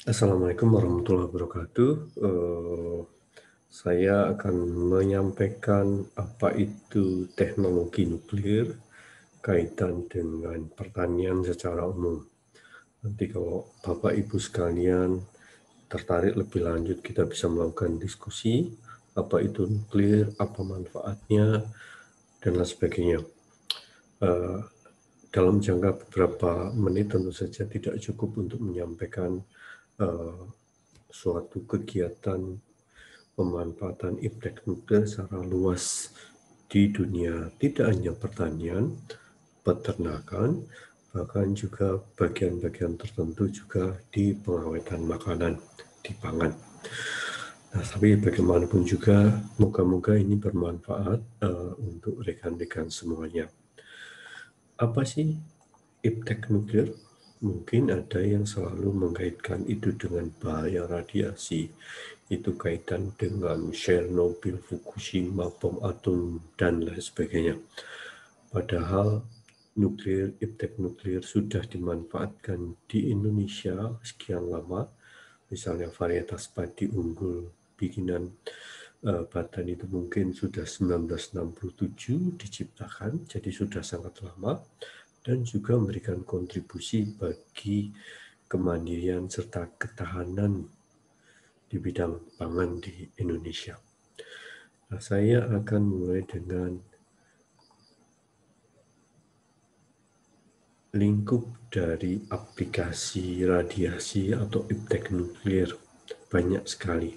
Assalamualaikum warahmatullahi wabarakatuh. Saya akan menyampaikan apa itu teknologi nuklir kaitan dengan pertanian secara umum. Nanti kalau Bapak Ibu sekalian tertarik lebih lanjut, kita bisa melakukan diskusi apa itu nuklir, apa manfaatnya, dan lain sebagainya. Dalam jangka beberapa menit tentu saja tidak cukup untuk menyampaikan suatu kegiatan pemanfaatan iptek nuklir secara luas di dunia, tidak hanya pertanian, peternakan, bahkan juga bagian-bagian tertentu juga di pengawetan makanan, di pangan. Nah, tapi bagaimanapun juga, moga-moga ini bermanfaat untuk rekan-rekan semuanya. Apa sih iptek nuklir? Mungkin ada yang selalu mengaitkan itu dengan bahaya radiasi. Itu kaitan dengan Chernobyl, Fukushima, bom atom, dan lain sebagainya. Padahal iptek nuklir sudah dimanfaatkan di Indonesia sekian lama. Misalnya varietas padi unggul bikinan Batan itu mungkin sudah 1967 diciptakan, jadi sudah sangat lama, dan juga memberikan kontribusi bagi kemandirian serta ketahanan di bidang pangan di Indonesia. Nah, saya akan mulai dengan lingkup dari aplikasi radiasi atau iptek nuklir. Banyak sekali.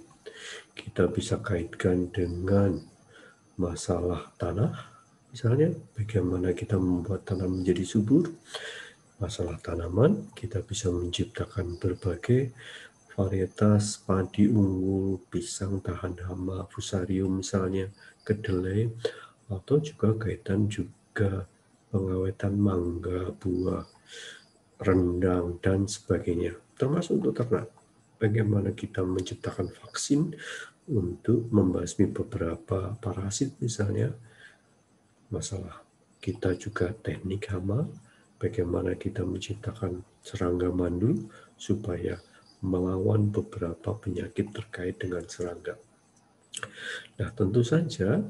Kita bisa kaitkan dengan masalah tanah, misalnya bagaimana kita membuat tanah menjadi subur. Masalah tanaman, kita bisa menciptakan berbagai varietas padi unggul, pisang tahan hama, fusarium misalnya, kedelai, atau juga kaitan juga pengawetan mangga, buah, rendang, dan sebagainya. Termasuk untuk ternak. Bagaimana kita menciptakan vaksin untuk membasmi beberapa parasit misalnya. Masalah kita juga teknik hama, bagaimana kita menciptakan serangga mandul supaya melawan beberapa penyakit terkait dengan serangga. Nah, tentu saja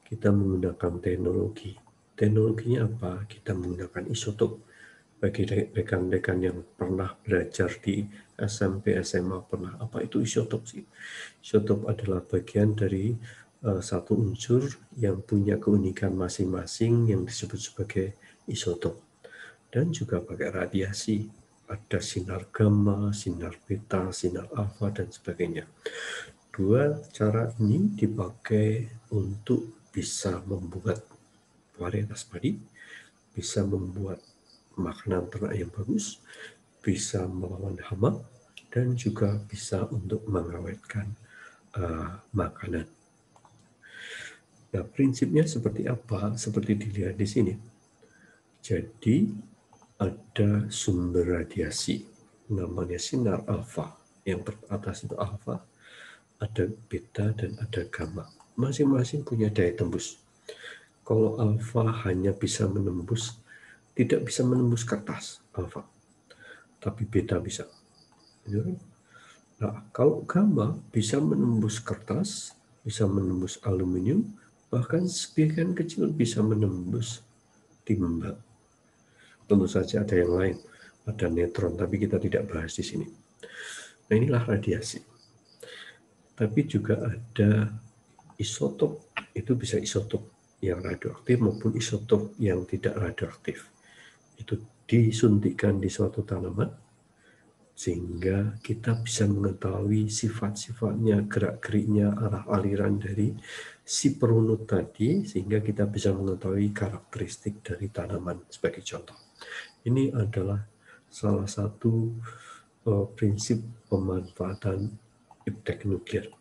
kita menggunakan teknologi. Teknologinya apa? Kita menggunakan isotop. Bagi rekan-rekan yang pernah belajar di SMP, SMA, pernah apa itu isotop sih? Isotop adalah bagian dari satu unsur yang punya keunikan masing-masing yang disebut sebagai isotop. Dan juga pakai radiasi. Ada sinar gamma, sinar beta, sinar alfa, dan sebagainya. Dua cara ini dipakai untuk bisa membuat varietas padi, bisa membuat makanan ternak yang bagus, bisa melawan hama, dan juga bisa untuk mengawetkan makanan. Nah, prinsipnya seperti apa? Seperti dilihat di sini. Jadi, ada sumber radiasi, namanya sinar alfa. Yang atas itu alfa, ada beta, dan ada gamma. Masing-masing punya daya tembus. Kalau alfa hanya bisa menembus, tidak bisa menembus kertas, alfa. Tapi beta bisa. Nah, kalau gamma bisa menembus kertas, bisa menembus aluminium, bahkan sebagian kecil bisa menembus timba. Tentu saja ada yang lain, ada neutron, tapi kita tidak bahas di sini. Nah, inilah radiasi. Tapi juga ada isotop, itu bisa isotop yang radioaktif maupun isotop yang tidak radioaktif. Itu disuntikkan di suatu tanaman, sehingga kita bisa mengetahui sifat-sifatnya, gerak-geriknya, arah aliran dari si perunut tadi, sehingga kita bisa mengetahui karakteristik dari tanaman sebagai contoh. Ini adalah salah satu prinsip pemanfaatan iptek nuklir.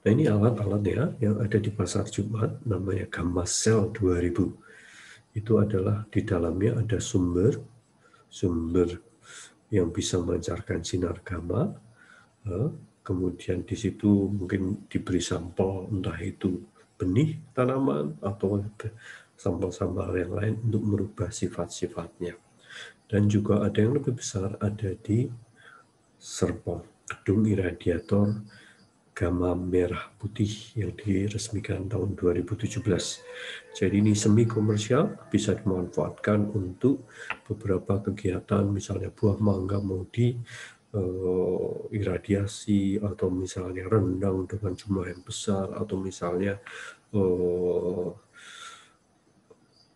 Nah, ini alat-alat ya yang ada di pasar Jumat, namanya Gamma Cell 2000. Itu adalah di dalamnya ada sumber yang bisa memancarkan sinar gamma. Kemudian di situ mungkin diberi sampel, entah itu benih tanaman atau sampel-sampel yang lain untuk merubah sifat-sifatnya. Dan juga ada yang lebih besar, ada di Serpong, gedung iradiator gamma merah putih yang diresmikan tahun 2017. Jadi ini semi komersial, bisa dimanfaatkan untuk beberapa kegiatan, misalnya buah mangga mau di iradiasi, atau misalnya rendang dengan jumlah yang besar, atau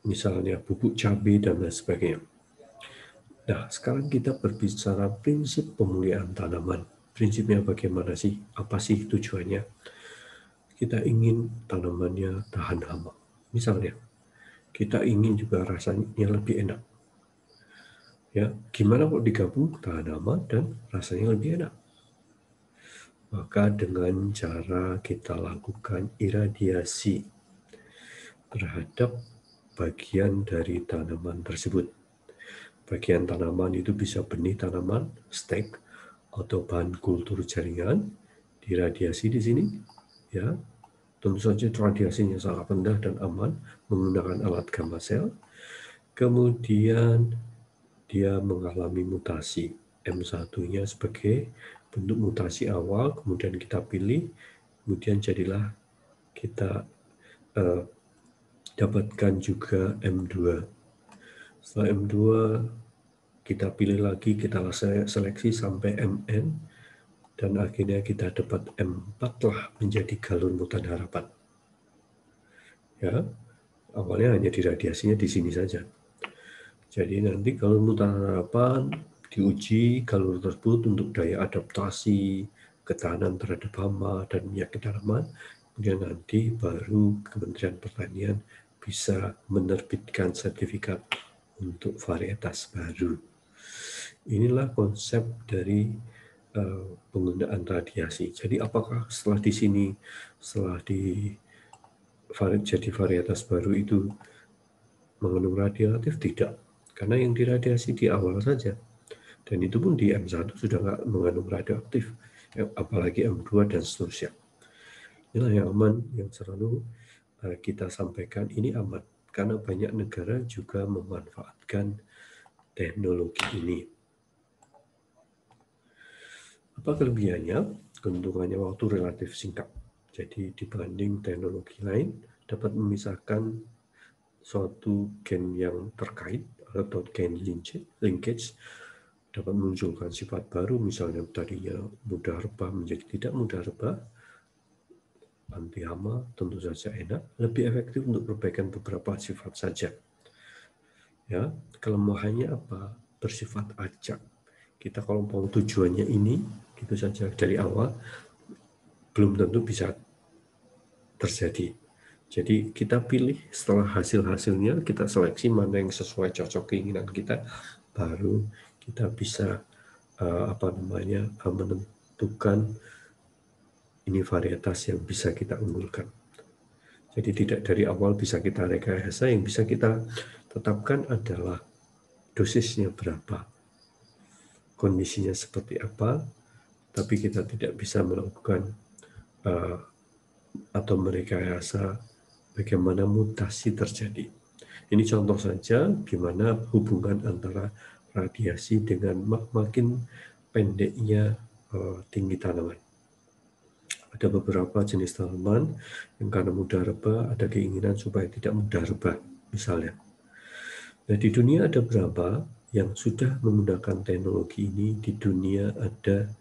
misalnya bubuk cabai dan lain sebagainya. Nah, sekarang kita berbicara prinsip pemulihan tanaman. Prinsipnya bagaimana sih? Apa sih tujuannya? Kita ingin tanamannya tahan hama. Misalnya, kita ingin juga rasanya lebih enak. Ya, gimana kalau digabung tahan hama dan rasanya lebih enak? Maka dengan cara kita lakukan iradiasi terhadap bagian dari tanaman tersebut. Bagian tanaman itu bisa benih tanaman, stek, atau bahan kultur jaringan, diradiasi di sini, ya. Tentu saja radiasinya sangat rendah dan aman menggunakan alat gamma cell. Kemudian dia mengalami mutasi M1-nya sebagai bentuk mutasi awal, kemudian kita pilih, kemudian jadilah kita dapatkan juga M2. Setelah M2 kita pilih lagi, kita seleksi sampai MN, dan akhirnya kita dapat M4 lah menjadi galon mutan harapan. Ya, awalnya hanya diradiasinya di sini saja. Jadi nanti galon mutan harapan diuji galon tersebut untuk daya adaptasi, ketahanan terhadap hama dan penyakit tanaman. Kemudian nanti baru Kementerian Pertanian bisa menerbitkan sertifikat untuk varietas baru. Inilah konsep dari penggunaan radiasi. Jadi apakah setelah di sini, setelah jadi varietas baru itu mengandung radioaktif? Tidak, karena yang diradiasi di awal saja. Dan itu pun di M1 sudah nggak mengandung radioaktif, apalagi M2 dan seterusnya. Inilah yang aman, yang selalu kita sampaikan, ini aman. Karena banyak negara juga memanfaatkan teknologi ini. Apa kelebihannya? Keuntungannya waktu relatif singkat. Jadi dibanding teknologi lain, dapat memisahkan suatu gen yang terkait atau gen linkage, dapat memunculkan sifat baru, misalnya tadinya mudah rebah menjadi tidak mudah rebah, anti hama, tentu saja enak, lebih efektif untuk perbaikan beberapa sifat saja. Ya, kelemahannya apa? Bersifat acak. Kita kalau mau tujuannya ini, gitu saja dari awal, belum tentu bisa terjadi. Jadi kita pilih, setelah hasil-hasilnya kita seleksi mana yang sesuai cocok keinginan kita, baru kita bisa menentukan ini varietas yang bisa kita unggulkan. Jadi tidak dari awal bisa kita rekayasa, yang bisa kita tetapkan adalah dosisnya berapa, kondisinya seperti apa, tapi kita tidak bisa melakukan atau merekayasa bagaimana mutasi terjadi. Ini contoh saja gimana hubungan antara radiasi dengan makin pendeknya tinggi tanaman. Ada beberapa jenis tanaman yang karena mudah rebah ada keinginan supaya tidak mudah rebah, misalnya. Nah, di dunia ada berapa yang sudah menggunakan teknologi ini? Di dunia ada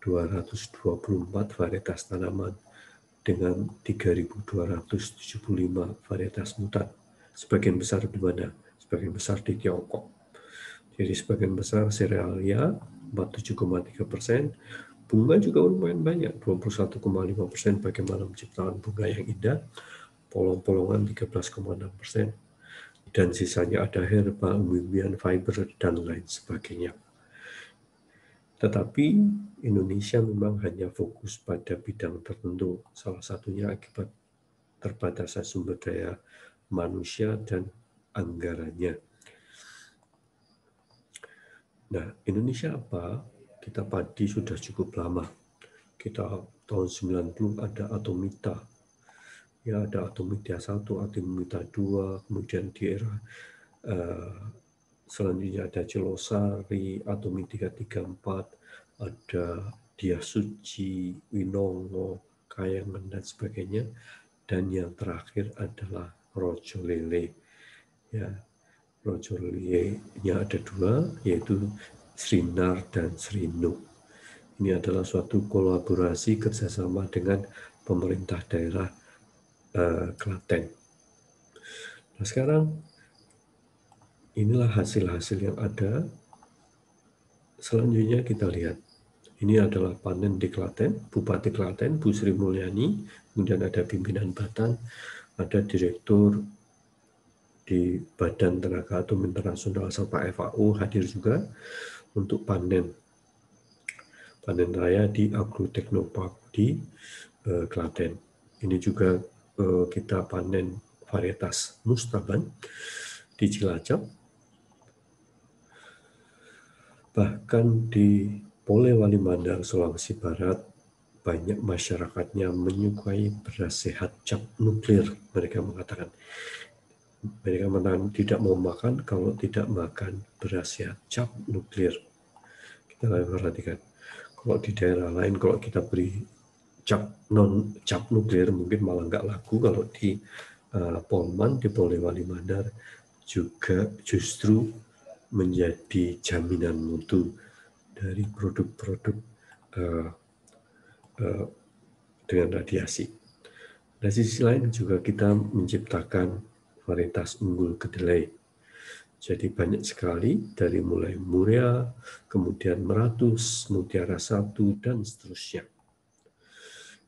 224 varietas tanaman dengan 3.275 varietas mutan. Sebagian besar di mana? Sebagian besar di Tiongkok. Jadi sebagian besar serealia 47,3%, bunga juga lumayan banyak 21,5%. Bagaimana menciptakan bunga yang indah, polong-polongan 13,6%, dan sisanya ada herba, umbi-umbian, fiber, dan lain sebagainya. Tetapi Indonesia memang hanya fokus pada bidang tertentu, salah satunya akibat terbatasnya sumber daya manusia dan anggarannya. Nah, Indonesia apa? Kita padi sudah cukup lama. Kita tahun 90 ada Atomita. Ya, ada Atomita 1, Atomita 2, kemudian di era Selanjutnya ada Celosari, Atomi 334, ada Diah Suci, Winongo, Kayangan, dan sebagainya. Dan yang terakhir adalah Rojo Lele. Ya, Rojo Lele-nya ada dua, yaitu Srinar dan Srinu. Ini adalah suatu kolaborasi kerjasama dengan pemerintah daerah Klaten. Nah, sekarang inilah hasil-hasil yang ada. Selanjutnya kita lihat. Ini adalah panen di Klaten, Bupati Klaten, Bu Sri Mulyani, kemudian ada pimpinan Batan, ada direktur di Badan Tenaga Atom Internasional serta FAO hadir juga untuk panen raya di Agroteknopark di Klaten. Ini juga kita panen varietas Mustaban di Cilacap. Bahkan di Polewali Mandar, Sulawesi Barat, banyak masyarakatnya menyukai beras sehat cap nuklir. Mereka mengatakan tidak mau makan kalau tidak makan beras sehat cap nuklir. Kita perhatikan, kalau di daerah lain kalau kita beri cap nuklir mungkin malah nggak laku. Kalau di Polman, di Polewali Mandar juga justru menjadi jaminan mutu dari produk-produk dengan radiasi. Di sisi lain juga kita menciptakan varietas unggul kedelai. Jadi banyak sekali dari mulai Muria, kemudian Meratus, Mutiara 1, dan seterusnya.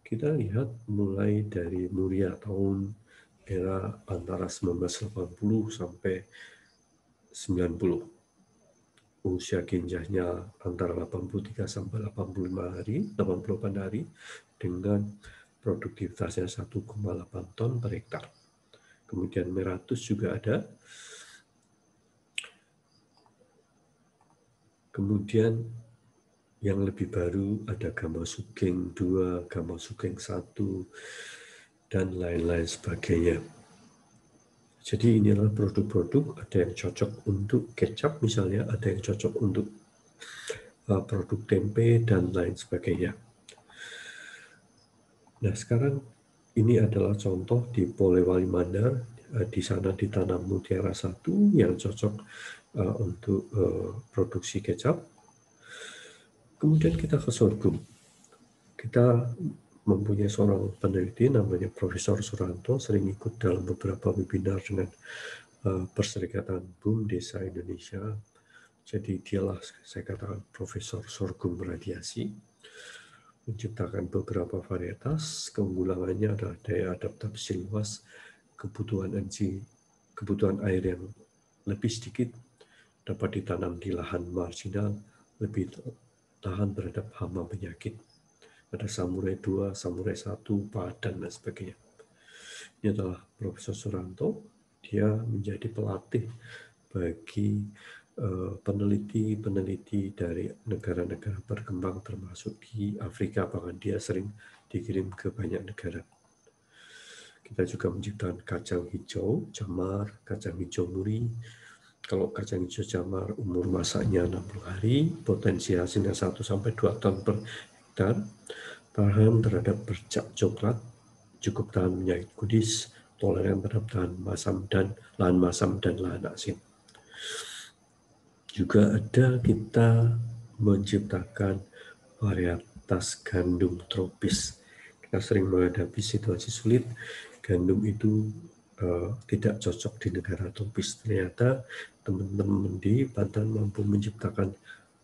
Kita lihat mulai dari Muria tahun era antara 1980 sampai 90. Usia ginjanya antara 83 sampai 85 hari, 88 hari, dengan produktivitasnya 1,8 ton per hektar. Kemudian Meratus juga ada. Kemudian yang lebih baru ada Gama Sugeng 2, Gama Sugeng 1, dan lain-lain sebagainya. Jadi inilah produk-produk, ada yang cocok untuk kecap misalnya, ada yang cocok untuk produk tempe, dan lain sebagainya. Nah, sekarang ini adalah contoh di Polewali Mandar. Di sana ditanam Mutiara 1 yang cocok untuk produksi kecap. Kemudian kita ke sorghum. Kita mempunyai seorang peneliti namanya Profesor Suranto, sering ikut dalam beberapa webinar dengan Perserikatan BUM Desa Indonesia. Jadi dialah, saya katakan, Profesor Sorghum Radiasi, menciptakan beberapa varietas. Keunggulannya adalah daya adaptasi luas, kebutuhan air yang lebih sedikit, dapat ditanam di lahan marginal, lebih tahan terhadap hama penyakit. Ada Samurai 2, Samurai 1, Padan, dan sebagainya. Ini adalah Profesor Suranto. Dia menjadi pelatih bagi peneliti-peneliti dari negara-negara berkembang, termasuk di Afrika, bahkan dia sering dikirim ke banyak negara. Kita juga menciptakan kacang hijau Jamar, kacang hijau Muri. Kalau kacang hijau Jamar umur masaknya 60 hari, potensi hasilnya 1-2 ton per hektar, tahan terhadap bercak coklat, cukup tahan penyakit kudis, toleran terhadap lahan masam dan lahan asin. Juga ada kita menciptakan varietas gandum tropis. Kita sering menghadapi situasi sulit, gandum itu tidak cocok di negara tropis. Ternyata teman-teman di Banten mampu menciptakan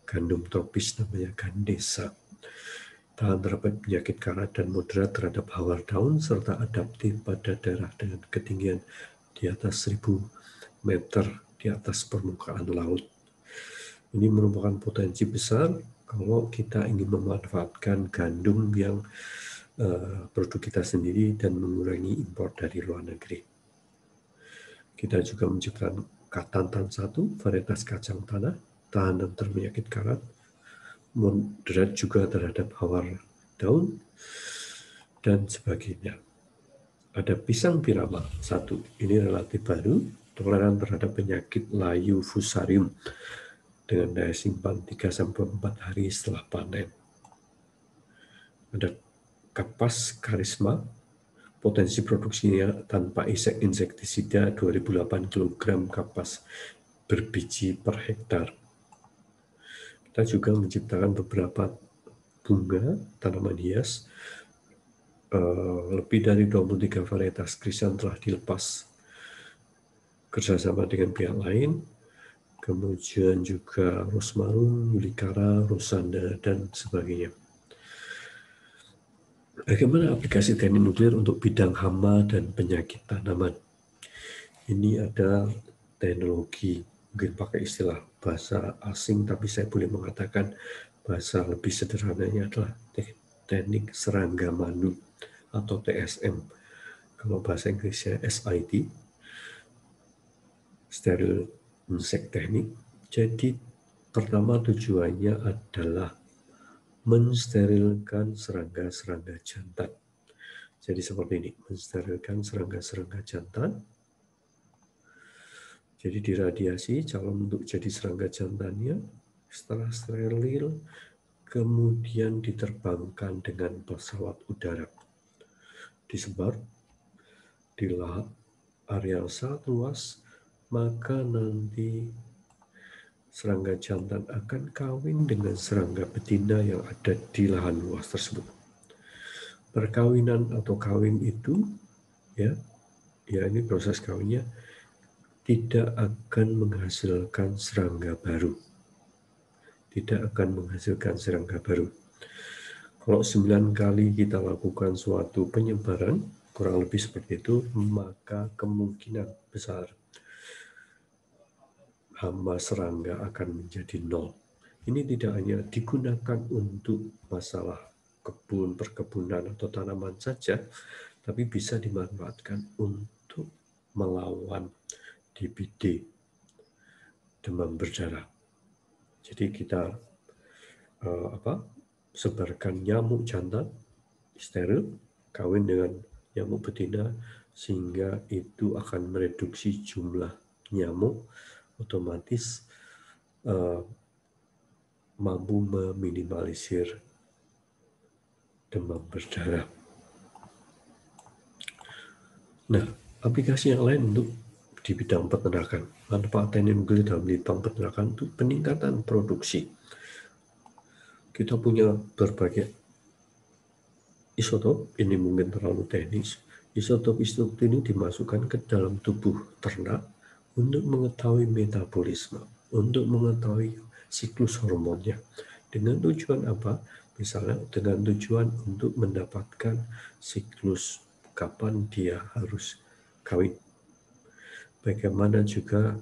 gandum tropis namanya Gandesa. Tahan terhadap penyakit karat dan moderat terhadap hawar daun, serta adaptif pada daerah dengan ketinggian di atas 1000 meter di atas permukaan laut. Ini merupakan potensi besar kalau kita ingin memanfaatkan gandum yang produk kita sendiri dan mengurangi impor dari luar negeri. Kita juga menciptakan Katantan 1, varietas kacang tanah, tahan dan terpenyakit karat, moderat juga terhadap hawar daun, dan sebagainya. Ada pisang Pirama 1, ini relatif baru, toleran terhadap penyakit layu fusarium dengan daya simpan 3-4 hari setelah panen. Ada kapas karisma, potensi produksinya tanpa insektisida 2008 kg kapas berbiji per hektar. Kita juga menciptakan beberapa bunga tanaman hias. Lebih dari 23 varietas krisan telah dilepas kerjasama dengan pihak lain. Kemudian juga rosmarun, yulikara, rosanda, dan sebagainya. Bagaimana aplikasi teknik nuklir untuk bidang hama dan penyakit tanaman? Ini ada teknologi, mungkin pakai istilah bahasa asing, tapi saya boleh mengatakan bahasa lebih sederhananya adalah teknik serangga madu atau TSM. Kalau bahasa Inggrisnya SIT, Sterile Insect Technique. Jadi pertama tujuannya adalah mensterilkan serangga-serangga jantan. Jadi seperti ini, mensterilkan serangga-serangga jantan. Jadi diradiasi calon untuk jadi serangga jantannya, setelah steril, kemudian diterbangkan dengan pesawat udara. Disebar di area sangat luas, maka nanti serangga jantan akan kawin dengan serangga betina yang ada di lahan luas tersebut. Perkawinan atau kawin itu, ya ini proses kawinnya, tidak akan menghasilkan serangga baru. Tidak akan menghasilkan serangga baru. Kalau 9 kali kita lakukan suatu penyebaran, kurang lebih seperti itu, maka kemungkinan besar hama serangga akan menjadi 0. Ini tidak hanya digunakan untuk masalah kebun, perkebunan, atau tanaman saja, tapi bisa dimanfaatkan untuk melawan DBD, demam berdarah. Jadi kita sebarkan nyamuk jantan, steril, kawin dengan nyamuk betina, sehingga itu akan mereduksi jumlah nyamuk, otomatis mampu meminimalisir demam berdarah. Nah, aplikasi yang lain untuk di bidang peternakan, manfaat teknik nuklir dalam bidang peternakan itu peningkatan produksi. Kita punya berbagai isotop, ini mungkin terlalu teknis. Isotop-isotop ini dimasukkan ke dalam tubuh ternak untuk mengetahui metabolisme, untuk mengetahui siklus hormonnya. Dengan tujuan apa? Misalnya dengan tujuan untuk mendapatkan siklus kapan dia harus kawin. Bagaimana juga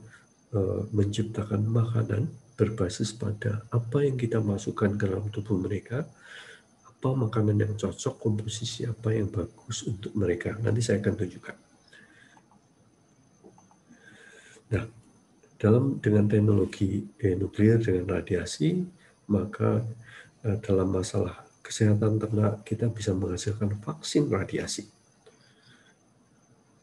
menciptakan makanan berbasis pada apa yang kita masukkan ke dalam tubuh mereka, apa makanan yang cocok, komposisi apa yang bagus untuk mereka. Nanti saya akan tunjukkan. Nah, dengan teknologi nuklir, dengan radiasi, maka dalam masalah kesehatan ternak kita bisa menghasilkan vaksin radiasi.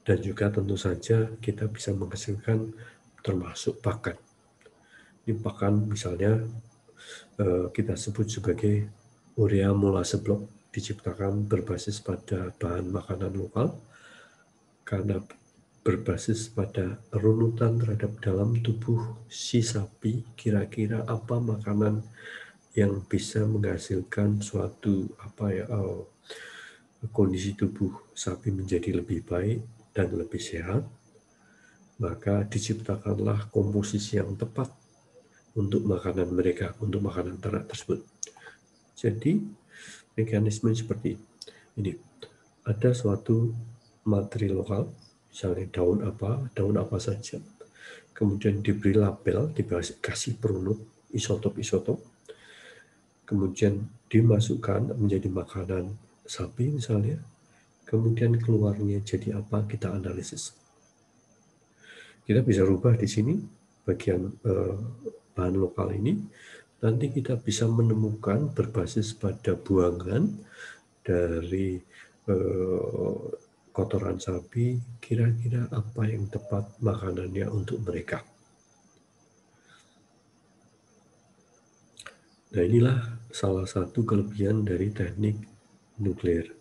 Dan juga tentu saja kita bisa menghasilkan termasuk pakan. Ini pakan misalnya kita sebut sebagai urea molase block, diciptakan berbasis pada bahan makanan lokal karena berbasis pada runutan terhadap dalam tubuh si sapi, kira-kira apa makanan yang bisa menghasilkan suatu kondisi tubuh sapi menjadi lebih baik dan lebih sehat, maka diciptakanlah komposisi yang tepat untuk makanan mereka, untuk makanan ternak tersebut. Jadi mekanisme seperti ini. Ada suatu materi lokal, misalnya daun apa saja, kemudian diberi label, dikasih perunut isotop-isotop, kemudian dimasukkan menjadi makanan sapi misalnya, kemudian keluarnya jadi apa, kita analisis. Kita bisa rubah di sini bagian bahan lokal ini, nanti kita bisa menemukan berbasis pada buangan dari kotoran sapi, kira-kira apa yang tepat makanannya untuk mereka. Nah, inilah salah satu kelebihan dari teknik nuklir.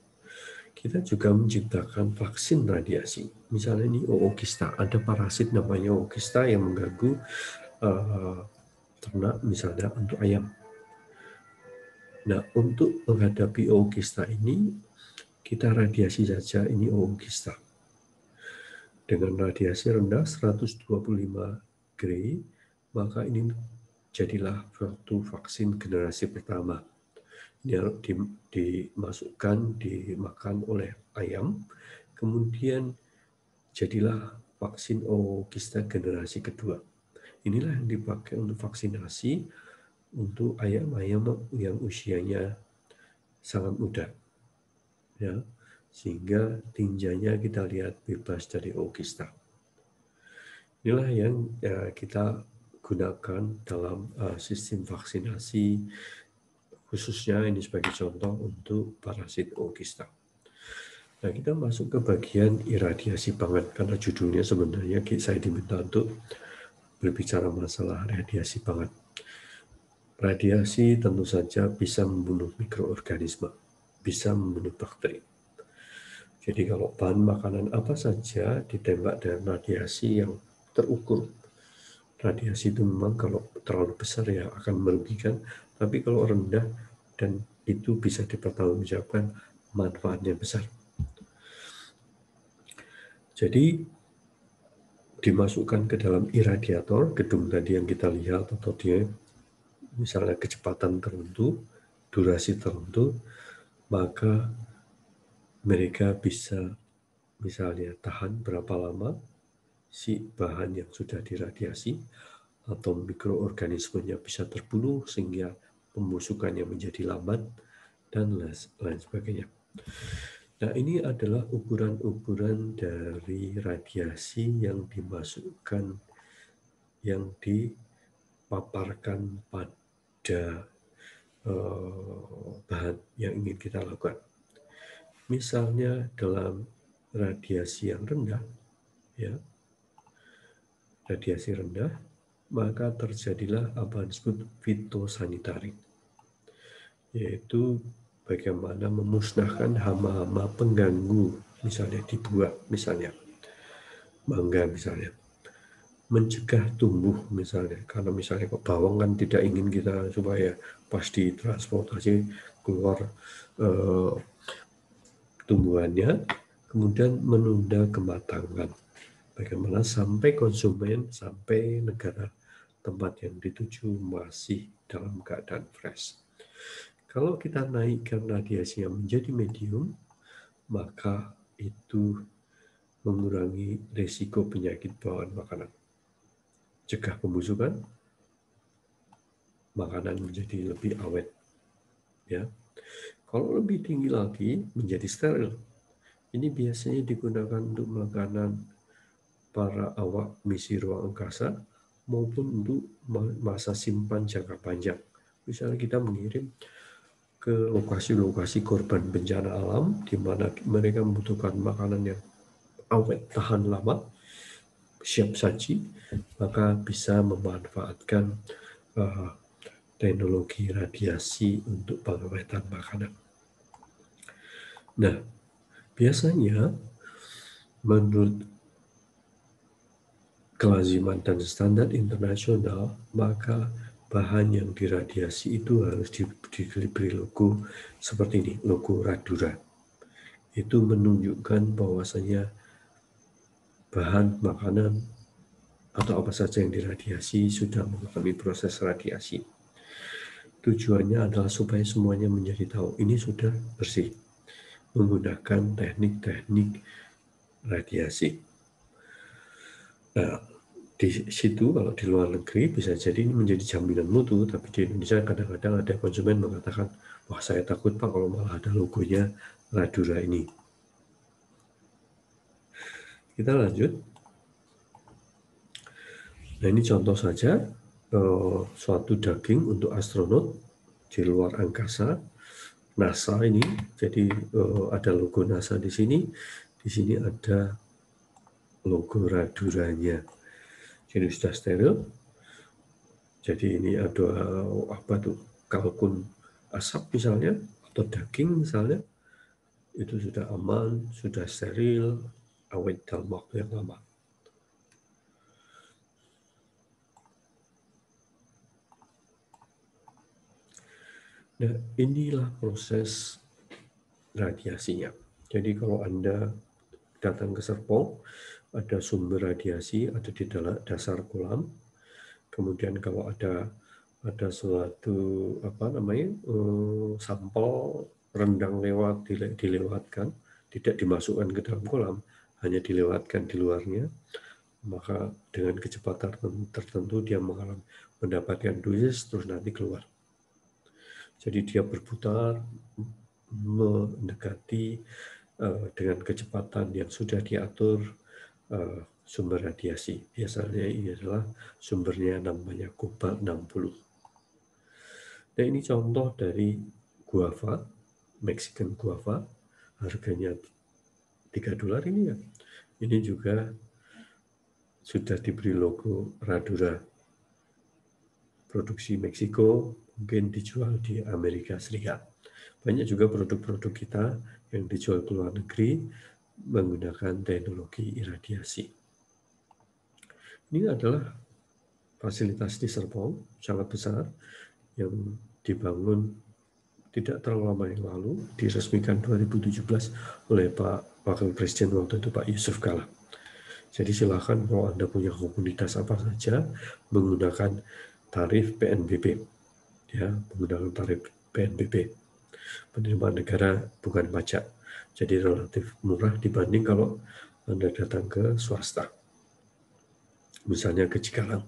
Kita juga menciptakan vaksin radiasi. Misalnya ini ookista, ada parasit namanya ookista yang mengganggu ternak, misalnya untuk ayam. Nah, untuk menghadapi ookista ini, kita radiasi saja ini ookista. Dengan radiasi rendah 125 Gray, maka ini jadilah suatu vaksin generasi pertama. Ini dimasukkan, dimakan oleh ayam, kemudian jadilah vaksin ookista generasi kedua. Inilah yang dipakai untuk vaksinasi untuk ayam-ayam yang usianya sangat muda, ya, sehingga tinjanya kita lihat bebas dari ookista. Inilah yang kita gunakan dalam sistem vaksinasi, khususnya ini sebagai contoh untuk parasit ookista. Nah, kita masuk ke bagian iradiasi pangan, karena judulnya sebenarnya saya diminta untuk berbicara masalah radiasi pangan. Radiasi tentu saja bisa membunuh mikroorganisme, bisa membunuh bakteri. Jadi kalau bahan makanan apa saja ditembak dengan radiasi yang terukur, radiasi itu memang kalau terlalu besar ya akan merugikan, tapi kalau rendah dan itu bisa dipertanggungjawabkan, manfaatnya besar. Jadi dimasukkan ke dalam iradiator, gedung tadi yang kita lihat, atau dia misalnya kecepatan tertentu, durasi tertentu, maka mereka bisa misalnya tahan berapa lama si bahan yang sudah diradiasi, atau mikroorganismenya bisa terbunuh sehingga pembusukannya menjadi lambat, dan lain sebagainya. Nah, ini adalah ukuran-ukuran dari radiasi yang dimasukkan, yang dipaparkan pada bahan yang ingin kita lakukan. Misalnya dalam radiasi yang rendah, ya, radiasi rendah, maka terjadilah apa yang disebut fitosanitari, yaitu bagaimana memusnahkan hama-hama pengganggu, misalnya di buah, misalnya mangga misalnya, mencegah tumbuh misalnya, karena misalnya kok bawang kan tidak ingin kita supaya pas ditransportasi keluar tumbuhannya, kemudian menunda kematangan, bagaimana sampai konsumen, sampai negara tempat yang dituju masih dalam keadaan fresh. Kalau kita naikkan radiasinya menjadi medium, maka itu mengurangi risiko penyakit bawaan makanan. Cegah pembusukan, makanan menjadi lebih awet. Ya. Kalau lebih tinggi lagi, menjadi steril. Ini biasanya digunakan untuk makanan para awak misi ruang angkasa maupun untuk masa simpan jangka panjang. Misalnya kita mengirim ke lokasi-lokasi korban bencana alam di mana mereka membutuhkan makanan yang awet, tahan lama, siap saji, maka bisa memanfaatkan teknologi radiasi untuk pengawetan makanan. Nah, biasanya menurut kelaziman dan standar internasional, maka bahan yang diradiasi itu harus diberi logo seperti ini, logo Radura. Itu menunjukkan bahwasanya bahan makanan atau apa saja yang diradiasi sudah mengalami proses radiasi. Tujuannya adalah supaya semuanya menjadi tahu ini sudah bersih, menggunakan teknik-teknik radiasi. Nah, di situ kalau di luar negeri bisa jadi ini menjadi jaminan mutu, tapi di Indonesia kadang-kadang ada konsumen mengatakan, wah saya takut Pak kalau malah ada logonya Radura ini. Kita lanjut. Nah, ini contoh saja suatu daging untuk astronot di luar angkasa, NASA ini. Jadi ada logo NASA di sini. Di sini ada logo Raduranya. Jadi sudah steril. Jadi ini ada apa tuh? Kalkun asap misalnya atau daging misalnya, itu sudah aman, sudah steril, awet dalam waktu yang lama. Nah, inilah proses radiasinya. Jadi kalau Anda datang ke Serpong, ada sumber radiasi ada di dasar kolam. Kemudian kalau ada suatu sampel rendang dilewatkan, tidak dimasukkan ke dalam kolam, hanya dilewatkan di luarnya, maka dengan kecepatan tertentu dia mendapatkan dosis terus nanti keluar. Jadi dia berputar mendekati dengan kecepatan yang sudah diatur sumber radiasi. Biasanya ini adalah sumbernya namanya Cobalt 60. Nah, ini contoh dari guava, Mexican guava, harganya $3 ini ya. Ini juga sudah diberi logo Radura. Produksi Meksiko, mungkin dijual di Amerika Serikat. Banyak juga produk-produk kita yang dijual ke luar negeri menggunakan teknologi iradiasi. Ini adalah fasilitas di Serpong, sangat besar, yang dibangun tidak terlalu lama yang lalu, diresmikan 2017 oleh Pak Wakil Presiden waktu itu, Pak Yusuf Kala. Jadi silakan kalau Anda punya komunitas apa saja menggunakan tarif PNBP, ya, menggunakan tarif PNBP, penerimaan negara bukan pajak. Jadi relatif murah dibanding kalau Anda datang ke swasta, misalnya ke Cikarang.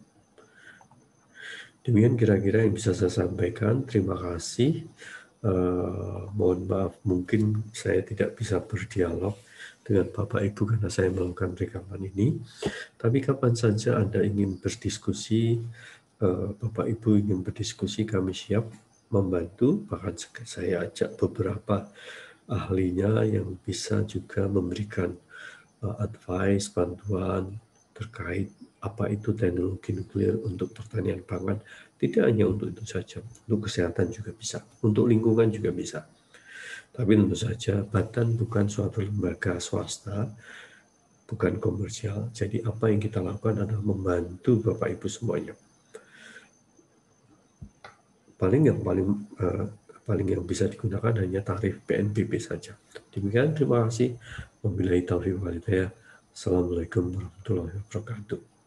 Demikian kira-kira yang bisa saya sampaikan. Terima kasih. Mohon maaf, mungkin saya tidak bisa berdialog dengan Bapak Ibu karena saya melakukan rekaman ini. Tapi kapan saja Anda ingin berdiskusi, Bapak Ibu ingin berdiskusi, kami siap membantu. Bahkan saya ajak beberapa ahlinya yang bisa juga memberikan advice, bantuan terkait apa itu teknologi nuklir untuk pertanian pangan. Tidak hanya untuk itu saja, untuk kesehatan juga bisa, untuk lingkungan juga bisa. Tapi tentu saja Batan bukan suatu lembaga swasta, bukan komersial. Jadi apa yang kita lakukan adalah membantu Bapak Ibu semuanya. Paling yang bisa digunakan hanya tarif PNBP saja. Demikian, terima kasih. Wabillahi taufiq wal hidayah. Assalamualaikum warahmatullahi wabarakatuh.